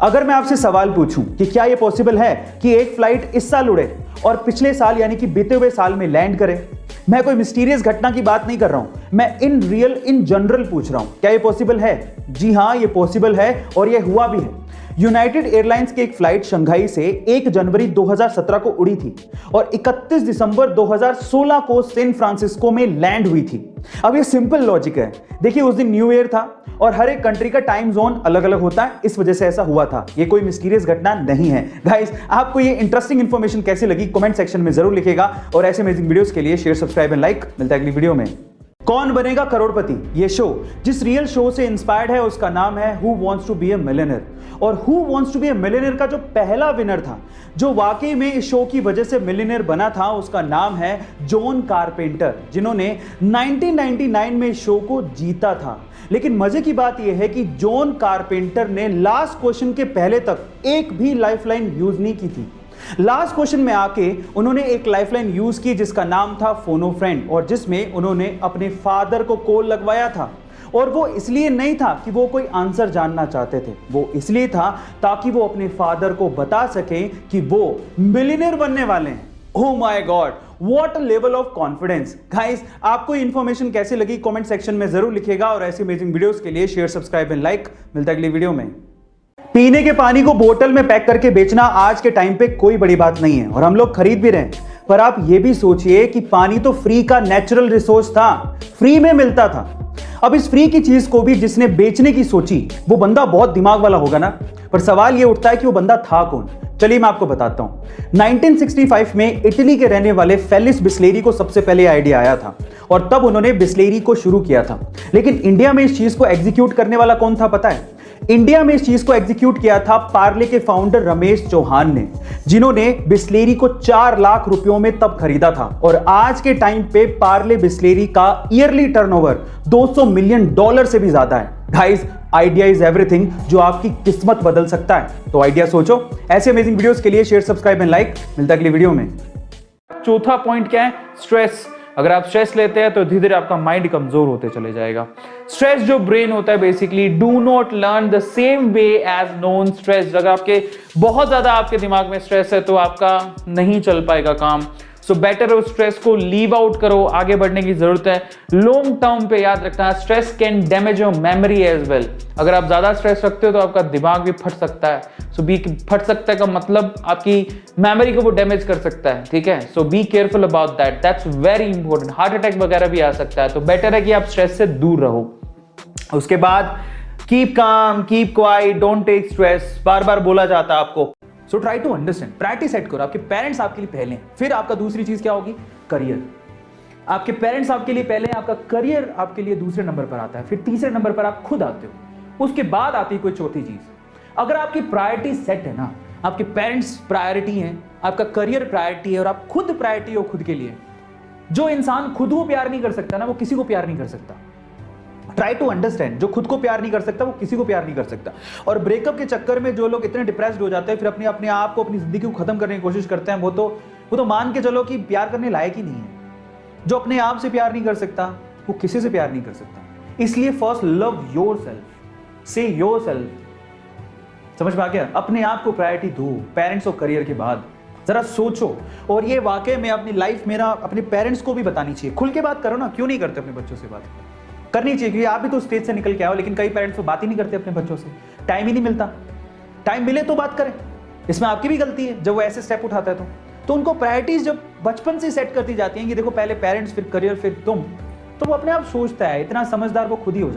अगर मैं आपसे सवाल पूछूं कि क्या यह पॉसिबल है कि एक फ्लाइट इस साल उड़े और पिछले साल यानी कि बीते हुए साल में लैंड करे। मैं कोई मिस्टीरियस घटना की बात नहीं कर रहा हूं, मैं इन जनरल पूछ रहा हूं, क्या यह पॉसिबल है? जी हां, यह पॉसिबल है और यह हुआ भी है। यूनाइटेड एयरलाइंस की एक फ्लाइट शंघाई से 1 जनवरी 2017 को उड़ी थी और 31 दिसंबर 2016 को सैन फ्रांसिस्को में लैंड हुई थी। अब ये सिंपल लॉजिक है। देखिए, उस दिन न्यू ईयर था और हर एक कंट्री का टाइम जोन अलग अलग होता है, इस वजह से ऐसा हुआ था। ये कोई मिस्टीरियस घटना नहीं है। गाइस, आपको ये इंटरेस्टिंग इंफॉर्मेशन कैसे लगी कमेंट सेक्शन में जरूर लिखिएगा और ऐसे अमेजिंग वीडियोस के लिए शेयर, सब्सक्राइब एंड लाइक। मिलता है अगली वीडियो में। कौन बनेगा करोड़पति, ये शो जिस रियल शो से इंस्पायर्ड है उसका नाम है who wants to be a millionaire. और who wants to be a millionaire का जो पहला विनर था, जो वाकई में इस शो की वजह से मिलियनेयर बना था, उसका नाम है जॉन कारपेंटर, जिन्होंने 1999 में इस शो को जीता था। लेकिन मजे की बात यह है कि जॉन कारपेंटर ने लास्ट क्वेश्चन के पहले तक एक भी लाइफलाइन यूज नहीं की थी। लास्ट क्वेश्चन में आके उन्होंने एक लाइफलाइन यूज की जिसका नाम था फोनो फ्रेंड, और जिसमें उन्होंने अपने फादर को कॉल लगवाया था। और वो इसलिए नहीं था कि वो कोई आंसर जानना चाहते थे, वो इसलिए था ताकि वो अपने फादर को बता सकें कि वो मिलियनेयर बनने वाले हैं। Oh my God, what a level of confidence. Guys, आपको ये इंफॉर्मेशन कैसे लगी कमेंट सेक्शन में जरूर लिखिएगा और ऐसी अमेजिंग वीडियोस के लिए शेयर, सब्सक्राइब एंड लाइक। मिलता है अगली वीडियो में। पीने के पानी को बोतल में पैक करके बेचना आज के टाइम पे कोई बड़ी बात नहीं है और हम लोग खरीद भी रहे हैं, पर आप ये भी सोचिए कि पानी तो फ्री का नेचुरल रिसोर्स था, फ्री में मिलता था। अब इस फ्री की चीज को भी जिसने बेचने की सोची, वो बंदा बहुत दिमाग वाला होगा ना। पर सवाल ये उठता है कि वो बंदा था कौन। चलिए मैं आपको बताता हूं। 1965 में इटली के रहने वाले फेलिस बिस्लेरी को सबसे पहले आइडिया आया था और तब उन्होंने बिस्लेरी को शुरू किया था। लेकिन इंडिया में इस चीज को एग्जीक्यूट करने वाला कौन था पता है? इंडिया में इस चीज को एग्जीक्यूट किया था पार्ले के फाउंडर रमेश चौहान ने, जिन्होंने बिस्लेरी को 4 लाख रुपयों में तब खरीदा था। और आज के टाइम पे पार्ले बिस्लेरी का ईयरली टर्नओवर $200 मिलियन से भी ज्यादा है। गाइस, आइडिया इज एवरीथिंग, जो आपकी किस्मत बदल सकता है। तो आइडिया सोचो। ऐसे अमेजिंग वीडियोस के लिए शेयर, सब्सक्राइब एंड लाइक। मिलता है अगली वीडियो में। चौथा पॉइंट क्या है? स्ट्रेस। अगर आप स्ट्रेस लेते हैं तो धीरे धीरे आपका माइंड कमजोर होते चले जाएगा। स्ट्रेस जो ब्रेन होता है, basically do not learn the same way as non stress. अगर आपके बहुत ज्यादा आपके दिमाग में स्ट्रेस है तो आपका नहीं चल पाएगा काम। सो बेटर उस स्ट्रेस को लीव आउट करो, आगे बढ़ने की जरूरत है। लॉन्ग टर्म पे याद रखना, stress can damage your memory as well. अगर आप ज्यादा स्ट्रेस रखते हो तो आपका दिमाग भी फट सकता है। सो बी फट सकता है का मतलब आपकी मेमोरी को वो डैमेज कर सकता है, ठीक है। So be careful about that, that's very important. Heart attack वगैरह भी आ सकता है, तो बेटर है कि आप स्ट्रेस से दूर रहो। उसके बाद keep calm, keep quiet, don't take stress, बार बार बोला जाता है आपको। So try to understand, priority set करो। आपके पेरेंट्स आपके लिए पहले हैं, फिर आपका दूसरी चीज क्या होगी? करियर। आपके पेरेंट्स आपके लिए पहले हैं, आपका करियर आपके लिए दूसरे नंबर पर आता है, फिर तीसरे नंबर पर आप खुद आते हो, उसके बाद आती है कोई चौथी चीज। अगर आपकी प्रायोरिटी सेट है ना, आपके पेरेंट्स प्रायोरिटी हैं, आपका करियर प्रायोरिटी है और आप खुद प्रायोरिटी हो खुद के लिए। जो इंसान खुद को प्यार नहीं कर सकता ना, वो किसी को प्यार नहीं कर सकता। ट्राई टू अंडरस्टैंड, जो खुद को प्यार नहीं कर सकता वो किसी को प्यार नहीं कर सकता। और ब्रेकअप के चक्कर में जो लोग इतने डिप्रेस्ड हो जाते हैं, फिर अपने आप को, अपनी जिंदगी को खत्म करने की कोशिश करते हैं, वो तो मान के चलो कि प्यार करने लायक ही नहीं है। जो अपने आप से प्यार नहीं कर सकता वो किसी से प्यार नहीं कर सकता। इसलिए फर्स्ट लव योरसेल्फ, से योरसेल्फ। समझ में आ गया? अपने आप को प्रायोरिटी दो, पेरेंट्स और करियर के बाद। जरा सोचो, और ये वाकई में अपनी लाइफ मेरा अपने पेरेंट्स को भी बतानी चाहिए। खुल के बात करो ना, क्यों नहीं करते अपने बच्चों से बात? करनी चाहिए, क्योंकि आप भी तो स्टेज से निकल के आओ। लेकिन कई पेरेंट्स तो बात ही नहीं करते अपने बच्चों से, टाइम ही नहीं मिलता। टाइम मिले तो बात करें, इसमें आपकी भी गलती है जब वो ऐसे स्टेप उठाता है। तो उनको प्रायोरिटीज जब बचपन से सेट करती जाती हैं कि देखो पहले पेरेंट्स, फिर करियर, फिर तुम, तो वो अपने आप सोचता है। इतना समझदार वो खुद ही हो जाता है।